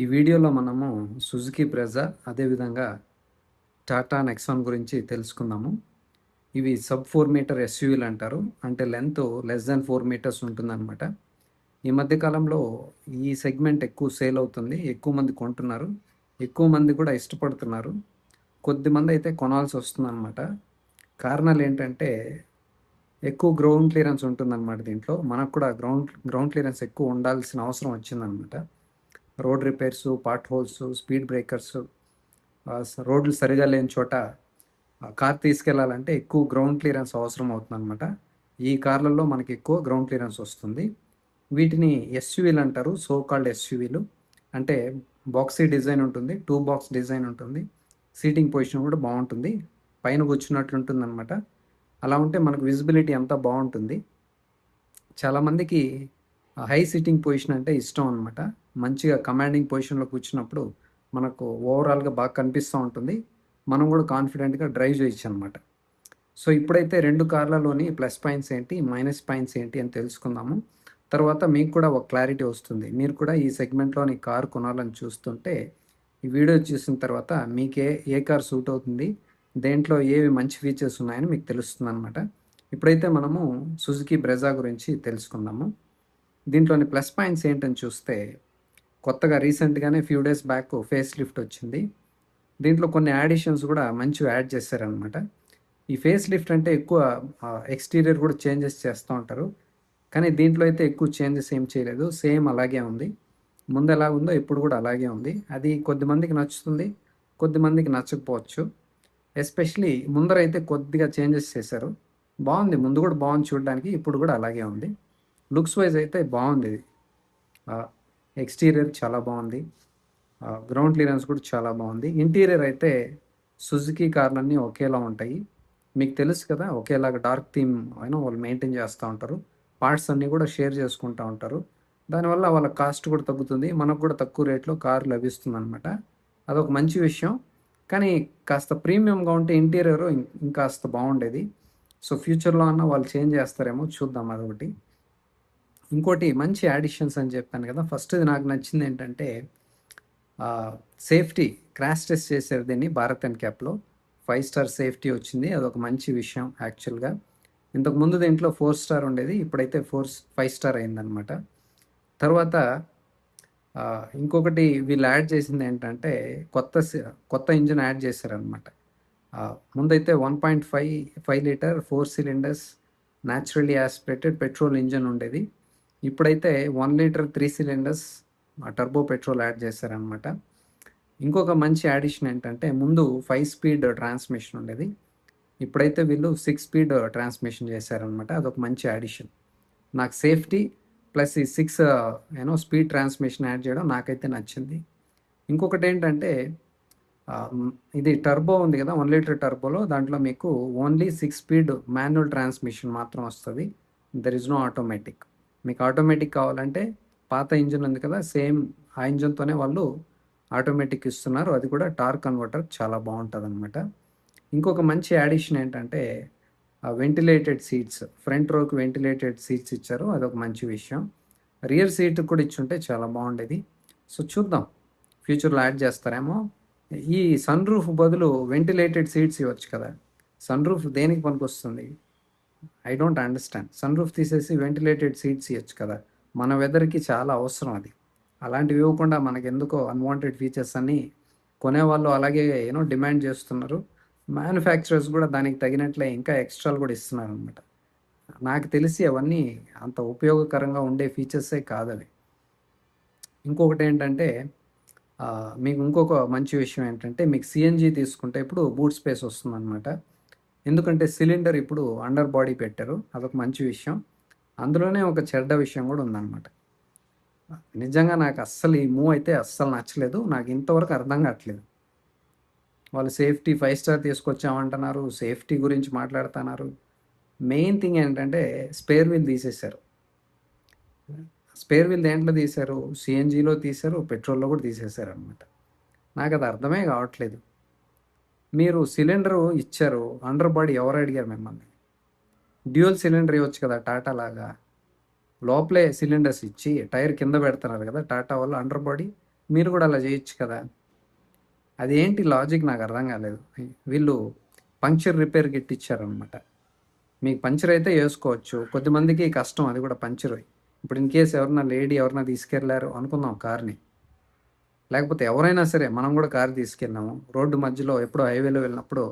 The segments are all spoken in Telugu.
ఈ వీడియోలో మనము సుజుకి బ్రెజా అదేవిధంగా టాటా నెక్సాన్ గురించి తెలుసుకుందాము. ఇవి సబ్ 4 మీటర్ ఎస్యూవీలు అంటారు. అంటే లెంత్ లెస్ దాన్ 4 మీటర్స్ ఉంటుందన్నమాట. ఈ మధ్య కాలంలో ఈ సెగ్మెంట్ ఎక్కువ సేల్ అవుతుంది. ఎక్కువ మంది కొంటున్నారు. ఎక్కువ మంది కూడా ఇష్టపడుతున్నారు. కొద్దిమంది అయితే కొనాల్సి వస్తుందన్నమాట. కారణాలు ఏంటంటే ఎక్కువ గ్రౌండ్ క్లియరెన్స్ ఉంటుందన్నమాట దీంట్లో. మనకు కూడా గ్రౌండ్ క్లియరెన్స్ ఎక్కువ ఉండాల్సిన అవసరం వచ్చిందన్నమాట. Road repairs, pot holes, speed breakers, రోడ్లు సరిగా లేని చోట కార్ తీసుకెళ్లాలంటే ఎక్కువ గ్రౌండ్ క్లియరెన్స్ అవసరం అవుతుందన్నమాట. ఈ కార్లలో మనకి ఎక్కువ గ్రౌండ్ క్లియరెన్స్ వస్తుంది. వీటిని ఎస్యూవీలు అంటారు. సో కాల్డ్ ఎస్యూవీలు అంటే బాక్సీ డిజైన్ ఉంటుంది, 2 బాక్స్ డిజైన్ ఉంటుంది. సీటింగ్ పొజిషన్ కూడా బాగుంటుంది, పైన కూర్చున్నట్లు ఉంటుందన్నమాట. అలా ఉంటే మనకు విజిబిలిటీ అంతా బాగుంటుంది. చాలామందికి హై సిట్టింగ్ పొజిషన్ అంటే ఇష్టం అనమాట. మంచిగా కమాండింగ్ పొజిషన్లో కూర్చున్నప్పుడు మనకు ఓవరాల్గా బాగా కనిపిస్తూ ఉంటుంది. మనం కూడా కాన్ఫిడెంట్గా డ్రైవ్ చేయొచ్చు అనమాట. సో ఇప్పుడైతే రెండు కార్లలోని ప్లస్ పాయింట్స్ ఏంటి, మైనస్ పాయింట్స్ ఏంటి అని తెలుసుకుందాము. తర్వాత మీకు కూడా ఒక క్లారిటీ వస్తుంది. మీరు కూడా ఈ సెగ్మెంట్లోని కార్ కొనాలని చూస్తుంటే ఈ వీడియో చూసిన తర్వాత మీకే ఏ కార్ సూట్ అవుతుంది, దేంట్లో ఏవి మంచి ఫీచర్స్ ఉన్నాయని మీకు తెలుస్తుంది అనమాట. ఇప్పుడైతే మనము సుజుకి బ్రెజా గురించి తెలుసుకుందాము. దీంట్లోని ప్లస్ పాయింట్స్ ఏంటని చూస్తే కొత్తగా రీసెంట్గానే few days back face lift వచ్చింది. దీంట్లో కొన్ని యాడిషన్స్ కూడా మంచిగా యాడ్ చేశారనమాట. ఈ ఫేస్ లిఫ్ట్ అంటే ఎక్కువ ఎక్స్టీరియర్ కూడా చేంజెస్ చేస్తూ ఉంటారు. కానీ దీంట్లో అయితే ఎక్కువ చేంజెస్ ఏం చేయలేదు, సేమ్ అలాగే ఉంది. ముందు ఎలా ఉందో ఇప్పుడు కూడా అలాగే ఉంది. అది కొద్దిమందికి నచ్చుతుంది, కొద్దిమందికి నచ్చకపోవచ్చు. ఎస్పెషలీ ముందరైతే కొద్దిగా చేంజెస్ చేశారు. బాగుంది, ముందు కూడా బాగుంది చూడడానికి, ఇప్పుడు కూడా అలాగే ఉంది. లుక్స్ వైజ్ అయితే బాగుంది ఇది. ఎక్స్టీరియర్ చాలా బాగుంది, గ్రౌండ్ క్లియరెన్స్ కూడా చాలా బాగుంది. ఇంటీరియర్ అయితే సుజుకి కార్లన్నీ ఒకేలా ఉంటాయి. మీకు తెలుసు కదా, ఒకేలాగా డార్క్ థీమ్ అయినా వాళ్ళు మెయింటైన్ చేస్తూ ఉంటారు. పార్ట్స్ అన్నీ కూడా షేర్ చేసుకుంటూ ఉంటారు. దానివల్ల వాళ్ళ కాస్ట్ కూడా తగ్గుతుంది, మనకు కూడా తక్కువ రేట్లో కారు లభిస్తుంది అనమాట. అదొక మంచి విషయం. కానీ కాస్త ప్రీమియంగా ఉంటే ఇంటీరియర్ ఇంకాస్త బాగుండేది. సో ఫ్యూచర్లో అన్న వాళ్ళు చేంజ్ చేస్తారేమో చూద్దాం, అదొకటి. ఇంకోటి మంచి యాడిషన్స్ అని చెప్పాను కదా, ఫస్ట్ నాకు నచ్చింది ఏంటంటే సేఫ్టీ. క్రాష్ టెస్ట్ చేశారు దీన్ని భారత్ ఎన్క్యాప్లో. 5 స్టార్ సేఫ్టీ వచ్చింది, అదొక మంచి విషయం యాక్చువల్గా. ఇంతకుముందు దీంట్లో 4 స్టార్ ఉండేది, ఇప్పుడైతే 5 స్టార్ అయిందనమాట. తర్వాత ఇంకొకటి వీళ్ళు యాడ్ చేసింది ఏంటంటే కొత్త ఇంజిన్ యాడ్ చేశారనమాట. ముందైతే 1.5 litre 4 cylinders naturally aspirated petrol engine ఉండేది. ఇప్పుడైతే 1 litre 3 cylinders turbo petrol add చేశారనమాట. ఇంకొక మంచి యాడిషన్ ఏంటంటే ముందు 5 స్పీడ్ ట్రాన్స్మిషన్ ఉండేది, ఇప్పుడైతే వీళ్ళు 6 స్పీడ్ ట్రాన్స్మిషన్ చేశారనమాట. అదొక మంచి యాడిషన్. నాకు సేఫ్టీ ప్లస్ ఈ 6 స్పీడ్ ట్రాన్స్మిషన్ యాడ్ చేయడం నాకైతే నచ్చింది. ఇంకొకటి ఏంటంటే ఇది టర్బో ఉంది కదా, 1 లీటర్ టర్బోలో దాంట్లో మీకు ఓన్లీ 6 స్పీడ్ మాన్యువల్ ట్రాన్స్మిషన్ మాత్రం వస్తుంది. There is no automatic. మీకు ఆటోమేటిక్ కావాలంటే పాత ఇంజిన్ ఉంది కదా, సేమ్ ఆ ఇంజిన్తోనే వాళ్ళు ఆటోమేటిక్ ఇస్తున్నారు. అది కూడా టార్క్ కన్వర్టర్ చాలా బాగుంటుంది అనమాట. ఇంకొక మంచి యాడిషన్ ఏంటంటే వెంటిలేటెడ్ సీట్స్. ఫ్రంట్ రోకి వెంటిలేటెడ్ సీట్స్ ఇచ్చారు, అదొక మంచి విషయం. రియర్ సీట్ కూడా ఇచ్చుంటే చాలా బాగుండేది. సో చూద్దాం, ఫ్యూచర్లో యాడ్ చేస్తారేమో. ఈ సన్ రూఫ్ బదులు వెంటిలేటెడ్ సీట్స్ ఇవ్వచ్చు కదా. సన్ రూఫ్ దేనికి పనికొస్తుంది? I don't understand. Sun roof తీసేసి వెంటిలేటెడ్ సీట్స్ ఇవ్వచ్చు కదా, మన వెదర్కి చాలా అవసరం అది. అలాంటివి ఇవ్వకుండా మనకి ఎందుకో అన్వాంటెడ్ ఫీచర్స్ అన్నీ కొనేవాళ్ళు అలాగే డిమాండ్ చేస్తున్నారు. మ్యానుఫ్యాక్చరర్స్ కూడా దానికి తగినట్లే ఇంకా ఎక్స్ట్రాలు కూడా ఇస్తున్నారు అనమాట. నాకు తెలిసి అవన్నీ అంత ఉపయోగకరంగా ఉండే ఫీచర్సే కాదవి. ఇంకొకటి ఏంటంటే మీకు ఇంకొక మంచి విషయం ఏంటంటే మీకు సిఎన్జి తీసుకుంటే ఇప్పుడు బూట్ స్పేస్ వస్తుందన్నమాట. ఎందుకంటే సిలిండర్ ఇప్పుడు అండర్ బాడీ పెట్టారు, అదొక మంచి విషయం. అందులోనే ఒక చెడ్డ విషయం కూడా ఉందన్నమాట. నిజంగా నాకు అస్సలు ఈ మూవ్ అయితే అస్సలు నచ్చలేదు, నాకు ఇంతవరకు అర్థం కావట్లేదు. వాళ్ళు సేఫ్టీ 5 స్టార్ తీసుకొచ్చామంటున్నారు, సేఫ్టీ గురించి మాట్లాడుతున్నారు. మెయిన్ థింగ్ ఏంటంటే స్పేర్ వీల్ తీసేశారు. స్పేర్ వీల్ దేంట్లో తీశారు? సిఎన్జిలో తీశారు, పెట్రోల్లో కూడా తీసేశారు అనమాట. నాకు అది అర్థమే కావట్లేదు. మీరు సిలిండరు ఇచ్చారు, అండర్ బాడీ ఎవరు అడిగారు మిమ్మల్ని? డ్యూయల్ సిలిండర్ ఇవ్వచ్చు కదా టాటా లాగా. లోపలే సిలిండర్స్ ఇచ్చి టైర్ కింద పెడుతున్నారు కదా టాటా వాళ్ళు అండర్ బాడీ. మీరు కూడా అలా చేయొచ్చు కదా. అదేంటి లాజిక్ నాకు అర్థం కాలేదు. వీళ్ళు పంక్చర్ రిపేర్ కిట్ ఇచ్చారనమాట. మీకు పంక్చర్ అయితే వేసుకోవచ్చు, కొద్దిమందికి కష్టం అది కూడా పంక్చర్. ఇప్పుడు ఇన్ కేసు ఎవరన్నా లేడీ ఎవరన్నా తీసుకెళ్లారు అనుకుందాం కార్ని, లేకపోతే ఎవరైనా సరే మనం కూడా కారు తీసుకెళ్ళాము, రోడ్డు మధ్యలో ఎప్పుడో హైవేలో వెళ్ళినప్పుడు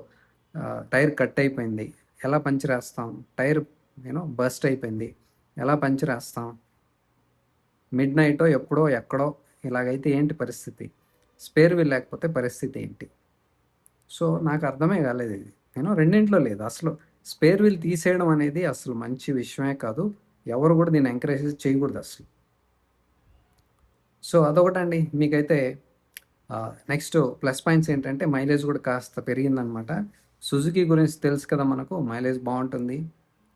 టైర్ కట్ అయిపోయింది, ఎలా పంచర్ వేస్తాం? టైర్ బస్ట్ అయిపోయింది, ఎలా పంచర్ వేస్తాం? మిడ్ నైటో ఎప్పుడో ఎక్కడో ఇలాగైతే ఏంటి పరిస్థితి? స్పేర్ వీల్ లేకపోతే పరిస్థితి ఏంటి? సో నాకు అర్థమే కాలేదు ఇది. రెండింట్లో లేదు అసలు. స్పేర్ వీల్ తీసేయడం అనేది అసలు మంచి విషయమే కాదు, ఎవరు కూడా దీన్ని ఎంకరేజ్ చేయకూడదు అసలు. సో అదొకటండి. మీకైతే నెక్స్ట్ ప్లస్ పాయింట్స్ ఏంటంటే మైలేజ్ కూడా కాస్త పెరిగిందనమాట. సుజుకి గురించి తెలుసు కదా మనకు, మైలేజ్ బాగుంటుంది,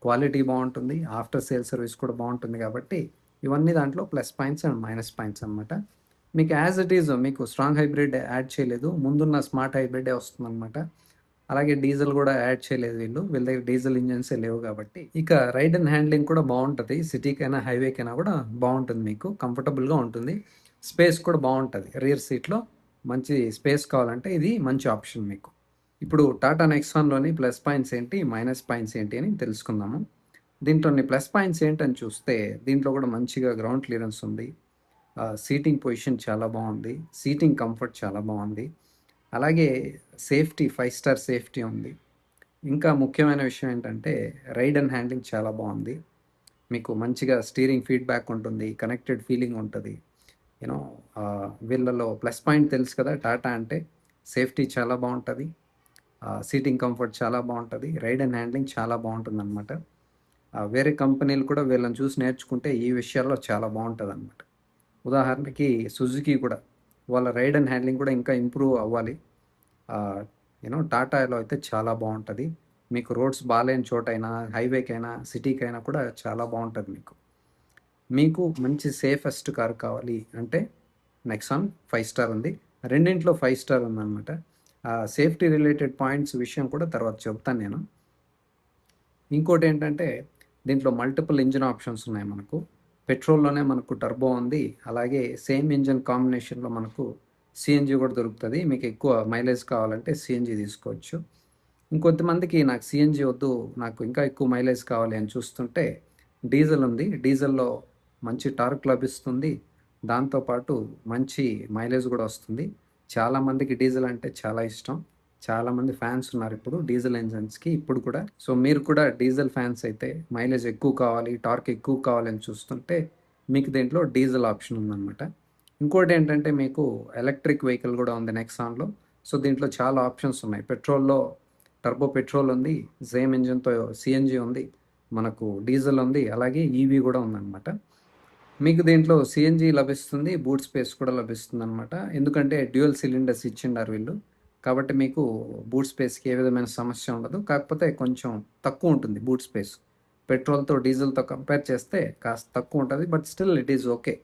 క్వాలిటీ బాగుంటుంది, ఆఫ్టర్ సేల్ సర్వీస్ కూడా బాగుంటుంది. కాబట్టి ఇవన్నీ దాంట్లో plus points and minus points అనమాట. మీకు యాజ్ ఇట్ ఈజ్ మీకు స్ట్రాంగ్ హైబ్రిడ్ యాడ్ చేయలేదు, ముందున్న స్మార్ట్ హైబ్రిడే వస్తుందన్నమాట. అలాగే డీజిల్ కూడా యాడ్ చేయలేదు వీళ్ళ దగ్గర డీజిల్ ఇంజన్సే లేవు కాబట్టి. ఇక రైడ్ అండ్ హ్యాండ్లింగ్ కూడా బాగుంటుంది, సిటీకైనా హైవేకైనా కూడా బాగుంటుంది, మీకు కంఫర్టబుల్గా ఉంటుంది, స్పేస్ కూడా బాగుంటుంది. రియర్ సీట్లో మంచి స్పేస్ కావాలంటే ఇది మంచి ఆప్షన్ మీకు. ఇప్పుడు టాటా నెక్సాన్లోని ప్లస్ పాయింట్స్ ఏంటి, మైనస్ పాయింట్స్ ఏంటి అని తెలుసుకుందాము. దీంట్లోని ప్లస్ పాయింట్స్ ఏంటని చూస్తే దీంట్లో కూడా మంచిగా గ్రౌండ్ క్లియరెన్స్ ఉంది, సీటింగ్ పొజిషన్ చాలా బాగుంది, సీటింగ్ కంఫర్ట్ చాలా బాగుంది, అలాగే సేఫ్టీ 5 స్టార్ సేఫ్టీ ఉంది. ఇంకా ముఖ్యమైన విషయం ఏంటంటే రైడ్ అండ్ హ్యాండ్లింగ్ చాలా బాగుంది, మీకు మంచిగా స్టీరింగ్ ఫీడ్బ్యాక్ ఉంటుంది, కనెక్టెడ్ ఫీలింగ్ ఉంటుంది. వీళ్ళలో ప్లస్ పాయింట్ తెలుసు కదా, టాటా అంటే సేఫ్టీ చాలా బాగుంటుంది, సీటింగ్ కంఫర్ట్ చాలా బాగుంటుంది, రైడ్ అండ్ హ్యాండ్లింగ్ చాలా బాగుంటుంది అనమాట. వేరే కంపెనీలు కూడా వీళ్ళని చూసి నేర్చుకుంటే ఈ విషయాల్లో చాలా బాగుంటుంది అనమాట. ఉదాహరణకి సుజుకి కూడా వాళ్ళ రైడ్ అండ్ హ్యాండ్లింగ్ కూడా ఇంకా ఇంప్రూవ్ అవ్వాలి. టాటాలో అయితే చాలా బాగుంటుంది, మీకు రోడ్స్ బాగాలేని చోటైనా, హైవేకైనా, సిటీకైనా కూడా చాలా బాగుంటుంది. మీకు మంచి సేఫెస్ట్ కార్ కావాలి అంటే నెక్సాన్ 5 స్టార్ ఉంది, రెండింట్లో 5 స్టార్ ఉందన్నమాట. సేఫ్టీ రిలేటెడ్ పాయింట్స్ విషయం కూడా తర్వాత చెప్తాను నేను. ఇంకోటి ఏంటంటే దీంట్లో మల్టిపుల్ ఇంజిన్ ఆప్షన్స్ ఉన్నాయి మనకు. పెట్రోల్లోనే మనకు టర్బో ఉంది, అలాగే సేమ్ ఇంజిన్ కాంబినేషన్లో మనకు సిఎన్జి కూడా దొరుకుతుంది. మీకు ఎక్కువ మైలేజ్ కావాలంటే సిఎన్జి తీసుకోవచ్చు. ఇంకొంతమందికి నాకు సిఎన్జి వద్దు, నాకు ఇంకా ఎక్కువ మైలేజ్ కావాలి అని చూస్తుంటే డీజిల్ ఉంది, డీజిల్లో మంచి టార్క్ లభిస్తుంది, దాంతోపాటు మంచి మైలేజ్ కూడా వస్తుంది. చాలామందికి డీజిల్ అంటే చాలా ఇష్టం, చాలామంది ఫ్యాన్స్ ఉన్నారు ఇప్పుడు డీజిల్ ఇంజన్స్కి ఇప్పుడు కూడా. సో మీరు కూడా డీజిల్ ఫ్యాన్స్ అయితే, మైలేజ్ ఎక్కువ కావాలి, టార్క్ ఎక్కువ కావాలని చూస్తుంటే మీకు దీంట్లో డీజిల్ ఆప్షన్ ఉందన్నమాట. ఇంకోటి ఏంటంటే మీకు ఎలక్ట్రిక్ వెహికల్ కూడా ఉంది నెక్సాన్లో. సో దీంట్లో చాలా ఆప్షన్స్ ఉన్నాయి. పెట్రోల్లో టర్బో పెట్రోల్ ఉంది, సేమ్ ఇంజన్తో సిఎన్జి ఉంది, మనకు డీజిల్ ఉంది, అలాగే ఈవీ కూడా ఉందన్నమాట. మీకు దీంట్లో సిఎన్జి లభిస్తుంది, బూట్ స్పేస్ కూడా లభిస్తుంది అనమాట. ఎందుకంటే డ్యూయల్ సిలిండర్స్ ఇచ్చిండారు వీళ్ళు, కాబట్టి మీకు బూట్ స్పేస్కి ఏ విధమైన సమస్య ఉండదు. కాకపోతే కొంచెం తక్కువ ఉంటుంది బూట్ స్పేస్, పెట్రోల్తో డీజిల్తో కంపేర్ చేస్తే కాస్త తక్కువ ఉంటుంది, but still it is okay.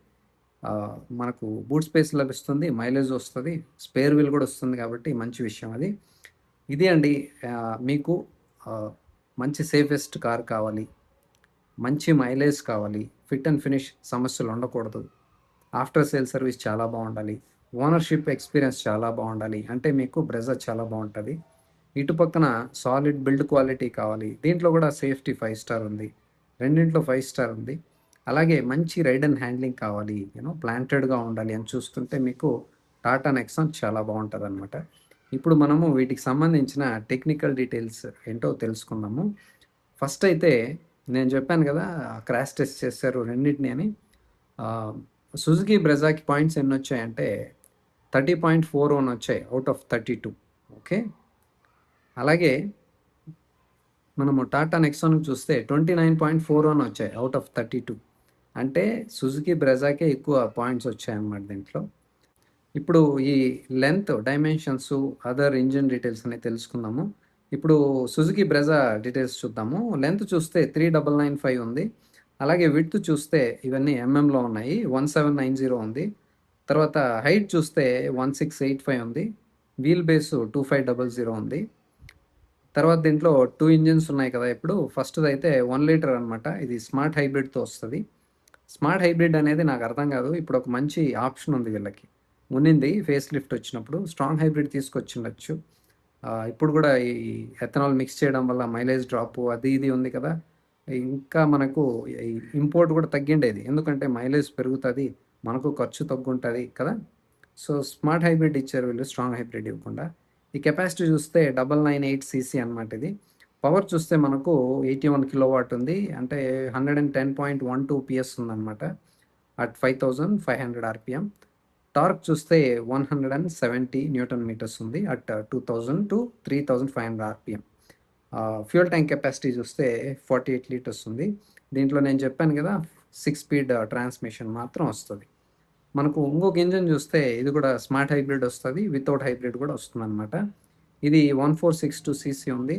మనకు బూట్ స్పేస్ లభిస్తుంది, మైలేజ్ వస్తుంది, స్పేర్ వీల్ కూడా వస్తుంది, కాబట్టి మంచి విషయం అది. ఇది అండి, మీకు మంచి సేఫెస్ట్ కార్ కావాలి, మంచి మైలేజ్ కావాలి, ఫిట్ అండ్ ఫినిష్ సమస్యలు ఉండకూడదు, ఆఫ్టర్ సేల్ సర్వీస్ చాలా బాగుండాలి, ఓనర్షిప్ ఎక్స్పీరియన్స్ చాలా బాగుండాలి అంటే మీకు బ్రెజా చాలా బాగుంటుంది. ఇటు పక్కన సాలిడ్ బిల్డ్ క్వాలిటీ కావాలి, దీంట్లో కూడా సేఫ్టీ 5 స్టార్ ఉంది, రెండింట్లో 5 స్టార్ ఉంది. అలాగే మంచి రైడ్ అండ్ హ్యాండ్లింగ్ కావాలి, ప్లాంటెడ్గా ఉండాలి అని చూస్తుంటే మీకు టాటా నెక్సాన్ చాలా బాగుంటుంది అనమాట. ఇప్పుడు మనము వీటికి సంబంధించిన టెక్నికల్ డీటెయిల్స్ ఏంటో తెలుసుకుందాము. ఫస్ట్ అయితే నేను చెప్పాను కదా క్రాష్ టెస్ట్ చేశారు రెండింటిని అని. సుజుకి బ్రెజాకి పాయింట్స్ ఎన్ని వచ్చాయంటే 30.41 వచ్చాయి అవుట్ ఆఫ్ 32. ఓకే, అలాగే మనము టాటా నెక్సాన్కి చూస్తే 29.41 వచ్చాయి అవుట్ ఆఫ్ 32. అంటే సుజుకి బ్రెజాకే ఎక్కువ పాయింట్స్ వచ్చాయన్నమాట దీంట్లో. ఇప్పుడు ఈ length, dimensions, other engine details అనేవి తెలుసుకుందాము. ఇప్పుడు సుజుకి బ్రెజా డీటెయిల్స్ చూద్దాము. లెంత్ చూస్తే 3995 ఉంది, అలాగే విడ్త్ చూస్తే ఇవన్నీ ఎంఎంలో ఉన్నాయి, 1790 ఉంది. తర్వాత హైట్ చూస్తే 1685 ఉంది, వీల్ బేస్ 2500 ఉంది. తర్వాత దీంట్లో 2 ఇంజిన్స్ ఉన్నాయి కదా. ఇప్పుడు ఫస్ట్ది అయితే 1 లీటర్ అనమాట, ఇది స్మార్ట్ హైబ్రిడ్తో వస్తుంది. స్మార్ట్ హైబ్రిడ్ అనేది నాకు అర్థం కాదు, ఇప్పుడు ఒక మంచి ఆప్షన్ ఉంది వీళ్ళకి. ఉన్నింది ఫేస్ లిఫ్ట్ వచ్చినప్పుడు. స్ట్రాంగ్ హైబ్రిడ్ తీసుకొచ్చిండొచ్చు. ఇప్పుడు కూడా ఈ ఎథనాల్ మిక్స్ చేయడం వల్ల మైలేజ్ డ్రాపు అది ఇది ఉంది కదా! ఇంకా మనకు ఈ ఇంపోర్ట్ కూడా తగ్గిండేది. ఎందుకంటే మైలేజ్ పెరుగుతది. మనకు ఖర్చు తగ్గుంటది కదా! సో, స్మార్ట్ హైబ్రిడ్ ఇచ్చారు వీళ్ళు స్ట్రాంగ్ హైబ్రిడ్ ఇవ్వకుండా. ఈ కెపాసిటీ చూస్తే 998 సీసీ అనమాట ఇది. పవర్ చూస్తే మనకు 81 కిలోవాట్ ఉంది. అంటే 110.12 PS ఉందనమాట. At 5500 RPM. టార్క్ చూస్తే 170 న్యూటన్ మీటర్స్ ఉంది. At 2000 to 3500 RPM. Fuel tank capacity చూస్తే 48 లీటర్స్ ఉంది. దీంట్లో నేను చెప్పాను కదా! 6 స్పీడ్ ట్రాన్స్‌మిషన్ మాత్రం వస్తది. మనకు ఇంకొక ఇంజిన్ చూస్తే ఇది కూడా స్మార్ట్ హైబ్రిడ్ వస్తది. వితౌట్ హైబ్రిడ్ కూడా వస్తుందనమాట. ఇది 1462 సీసీ ఉంది.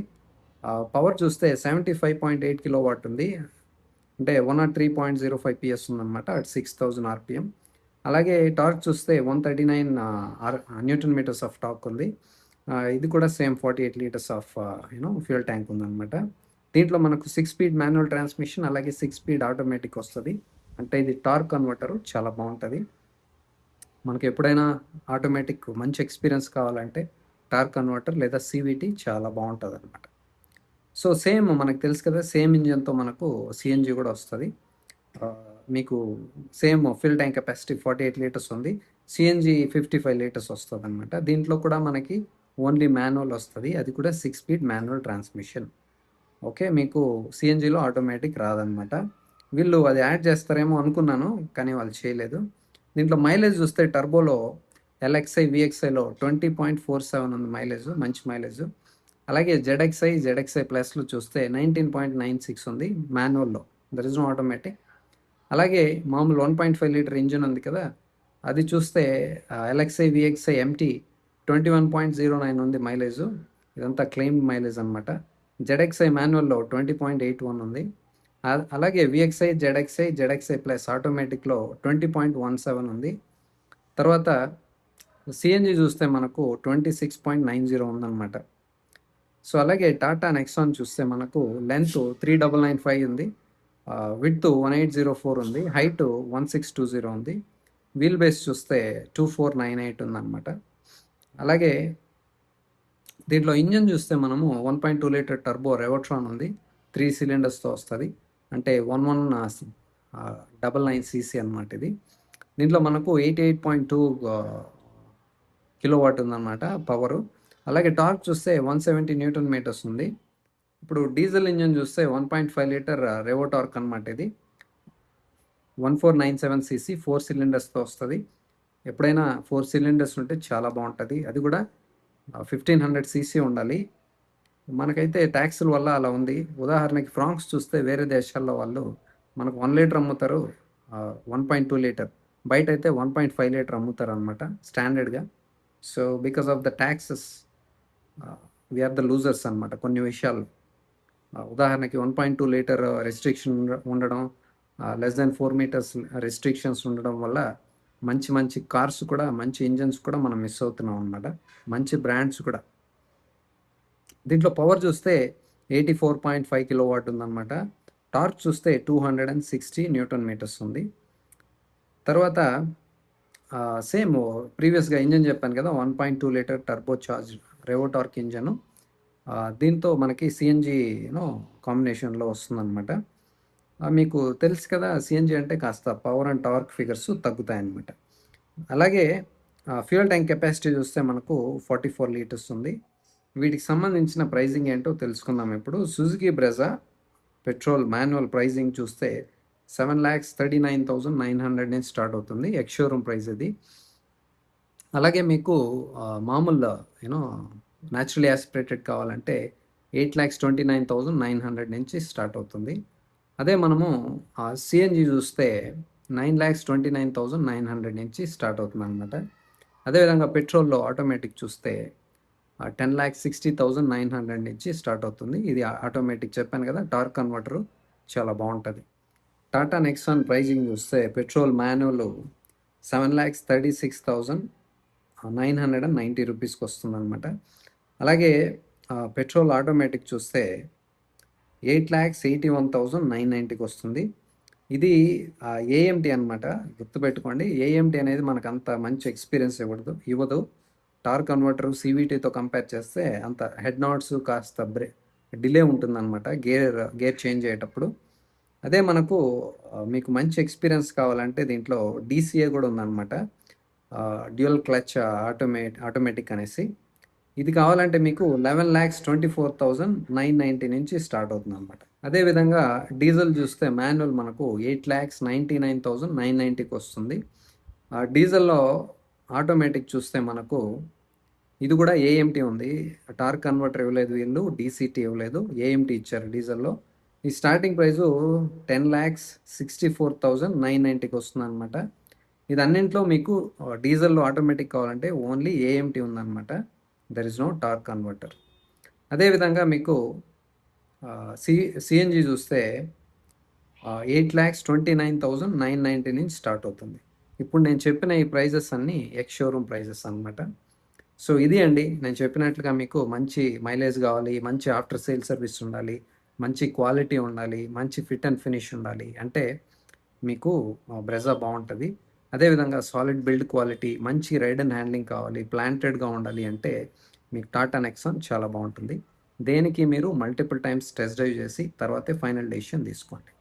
పవర్ చూస్తే 75.8 కిలోవాట్ ఉంది. అంటే 103.05 PS ఉందనమాట. At 6000 RPM. అలాగే టార్క్ చూస్తే 139 న్యూటన్ మీటర్స్ ఆఫ్ టార్క్ ఉంది. ఇది కూడా same 48 litres of fuel tank ఉందనమాట. దీంట్లో మనకు 6 స్పీడ్ మాన్యువల్ ట్రాన్స్‌మిషన్ అలాగే 6 స్పీడ్ ఆటోమేటిక్ వస్తది. అంటే ఇది టార్క్ కన్వర్టర్ చాలా బావుంటది. మనకు ఎప్పుడైనా ఆటోమేటిక్ మంచి ఎక్స్‌పీరియన్స్ కావాలంటే టార్క్ కన్వర్టర్ లేదా సీవీటీ చాలా బావుంటదనమాట. సో, సేమ్ మనకు తెలుసు కదా! సేమ్ ఇంజిన్‌తో మనకు సీఎన్‌జీ కూడా వస్తది. మీకు same fill tank capacity 48 litres ఉంది. సీఎన్‌జీ 55 లీటర్స్ వస్తదనమాట. దీంట్లో కూడా మనకి ఓన్లీ మాన్యువల్ వస్తది. అది కూడా 6 స్పీడ్ మాన్యువల్ ట్రాన్స్‌మిషన్. ఓకే. మీకు సీఎన్‌జీలో ఆటోమేటిక్ రాదనమాట. వీళ్ళు అది యాడ్ చేస్తారేమో అనుకున్నాను. కానీ వాళ్ళు చేయలేదు. దీంట్లో మైలేజ్ చూస్తే టర్బోలో ఎల్ఎక్స్ఐ, వీఎక్స్ఐలో 20.47 ఉంది మైలేజ్. మంచి మైలేజ్. అలాగే జెడ్ఎక్స్ఐ ప్లస్‌లో చూస్తే 19.96 ఉంది మాన్యువల్‌లో. There is no automatic. అలాగే మామూలు 1.5 లీటర్ ఇంజిన్ ఉంది కదా! అది చూస్తే ఎల్ఎక్స్ఐ, వీఎక్స్ఐ ఎంటీ 21.09 ఉంది మైలేజు. ఇదంతా క్లెయిమ్డ్ మైలేజ్ అనమాట. జెడ్ఎక్స్ఐ మాన్యువల్‌లో 20.81 ఉంది. అలాగే వీఎక్స్ఐ, జెడ్ఎక్స్ఐ ప్లస్ ఆటోమేటిక్‌లో 20.17 ఉంది. తర్వాత సీఎన్‌జీ చూస్తే మనకు 26.90 ఉందనమాట. సో, అలాగే టాటా నెక్సాన్ చూస్తే మనకు లెంత్ 3995 ఉంది. విడ్త్ 1804 ఉంది. హైట్ 1620 ఉంది. వీల్ బేస్ చూస్తే 2498 ఉందనమాట. అలాగే దీంట్లో ఇంజిన్ చూస్తే మనము 1.2 లీటర్ టర్బో రెవోట్రాన్ ఉంది. 3 సిలిండర్స్‌తో వస్తది. అంటే 1199 సీసీ అనమాట ఇది. దీంట్లో మనకు 88.2 కిలోవాట్ ఉందనమాట పవరు. అలాగే టార్క్ చూస్తే 170 న్యూటన్ మీటర్స్ ఉంది. ఇప్పుడు డీజిల్ ఇంజిన్ చూస్తే 1.5 లీటర్ రెవో టార్క్ అనమాట ఇది. 1497 సీసీ 4 సిలిండర్స్‌తో వస్తది. ఎప్పుడైనా 4 సిలిండర్స్ ఉంటే చాలా బావుంటది. అది కూడా 1500 సీసీ ఉండాలి. మనకైతే ట్యాక్సుల వల్ల అలా ఉంది. ఉదాహరణకి ఫ్రాంక్స్ చూస్తే వేరే దేశాల్లో వాళ్ళు మనకు 1 లీటర్ అమ్ముతారు. 1.2 లీటర్. బయటైతే 1.5 లీటర్ అమ్ముతారనమాట స్టాండర్డ్‌గా. So, because of the taxes we are the losers అనమాట కొన్ని విషయాల్లో. ఉదాహరణకి 1.2 లీటర్ రెస్ట్రిక్షన్ ఉండడం, లెస్ దాన్ 4 మీటర్స్ రెస్ట్రిక్షన్స్ ఉండడం వల్ల మంచి మంచి కార్స్ కూడా, మంచి ఇంజిన్స్ కూడా మనం మిస్ అవుతున్నాం అనమాట. మంచి బ్రాండ్స్ కూడా. దీంట్లో పవర్ చూస్తే 84.5 కిలోవాట్ ఉందనమాట. టార్క్ చూస్తే 260 న్యూటన్ మీటర్స్ ఉంది. తర్వాత సేమ్ ప్రీవియస్‌గా ఇంజిన్ చెప్పాను కదా! 1.2 litre turbo charge Revotorq engine. దీంతో మనకి సీఎన్‌జీ కాంబినేషన్‌లో వస్తుందనమాట. మీకు తెలుసు కదా! సీఎన్‌జీ అంటే కాస్త పవర్ అండ్ టార్క్ ఫిగర్స్ తగ్గుతాయన్నమాట. అలాగే ఫ్యూయల్ ట్యాంక్ కెపాసిటీ చూస్తే మనకు 44 లీటర్స్ ఉంది. వీటికి సంబంధించిన ప్రైజింగ్ ఏంటో తెలుసుకుందాం ఇప్పుడు. Suzuki Brezza petrol manual pricing చూస్తే 7,39,900 నుంచి స్టార్ట్ అవుతుంది. ఎక్స్ షోరూమ్ ప్రైస్ ఇది. అలాగే మీకు మామూలు న్యాచురల్లీ యాస్పిరేటెడ్ కావాలంటే 8,29,900 నుంచి స్టార్ట్ అవుతుంది. అదే మనము సీఎన్‌జీ చూస్తే 9,29,900 నుంచి స్టార్ట్ అవుతుందనమాట. అదేవిధంగా పెట్రోల్‌లో ఆటోమేటిక్ చూస్తే 10,60,900 నుంచి స్టార్ట్ అవుతుంది. ఇది ఆటోమేటిక్ చెప్పాను కదా! టార్క్ కన్వర్టరు చాలా బావుంటది. టాటా నెక్సాన్ ప్రైజింగ్ చూస్తే పెట్రోల్ మాన్యువల్ 7,36,990 రూపీస్‌కి వస్తుందనమాట. అలాగే పెట్రోల్ ఆటోమేటిక్ చూస్తే 8,81,990కి వస్తుంది. ఇది ఏఎంటీ అనమాట. గుర్తుపెట్టుకోండి. ఏఎంటీ అనేది మనకంత మంచి ఎక్స్‌పీరియన్స్ ఇవ్వదు. టార్క్ కన్వర్టర్ సీవీటీతో కంపేర్ చేస్తే అంత హెడ్ నాట్స్ కాస్త డిలే ఉంటుందనమాట. గేర్ చేంజ్ అయ్యేటప్పుడు. అదే మనకు మీకు మంచి ఎక్స్‌పీరియన్స్ కావాలంటే దీంట్లో డీసీఏ కూడా ఉందనమాట. డ్యూయల్ క్లచ్ ఆటోమేటిక్ అనేసి. ఇది కావాలంటే మీకు 11,24,990 నుంచి స్టార్ట్ అవుతుందనమాట. అదేవిధంగా డీజిల్ చూస్తే మాన్యువల్ మనకు 8,99,990కి వస్తుంది. డీజిల్‌లో ఆటోమేటిక్ చూస్తే మనకు ఇది కూడా ఏఎంటీ ఉంది. టార్క్ కన్వర్టర్ ఇవ్వలేదు వీళ్ళు. డీసీటీ ఇవ్వలేదు. ఏఎంటీ ఇచ్చారు డీజిల్‌లో. ఈ స్టార్టింగ్ ప్రైసు 10,64,990కి వస్తుందనమాట. ఇది అన్నింట్లో మీకు డీజిల్‌లో ఆటోమేటిక్ కావాలంటే ఓన్లీ ఏఎంటీ ఉందనమాట. There is no torque converter. అదేవిధంగా మీకు సిఎన్జి చూస్తే 8,29,990 నుంచి స్టార్ట్ అవుతుంది. ఇప్పుడు నేను చెప్పిన ఈ ప్రైజెస్ అన్నీ ఎక్స్ షోరూమ్ ప్రైజెస్ అనమాట. సో ఇది అండి నేను చెప్పినట్లుగా మీకు మంచి మైలేజ్ కావాలి, మంచి ఆఫ్టర్ సేల్ సర్వీస్ ఉండాలి, మంచి క్వాలిటీ ఉండాలి, మంచి ఫిట్ అండ్ ఫినిష్ ఉండాలి అంటే మీకు బ్రెజా బాగుంటుంది. అదేవిధంగా సాలిడ్ బిల్డ్ క్వాలిటీ, మంచి రైడ్ అండ్ హ్యాండ్లింగ్ కావాలి, ప్లాంటెడ్గా ఉండాలి అంటే మీకు టాటా నెక్సాన్ చాలా బాగుంటుంది. దేనికి మీరు మల్టిపుల్ టైమ్స్ టెస్ట్ డ్రైవ్ చేసి తర్వాతే ఫైనల్ డెసిషన్ తీసుకోండి.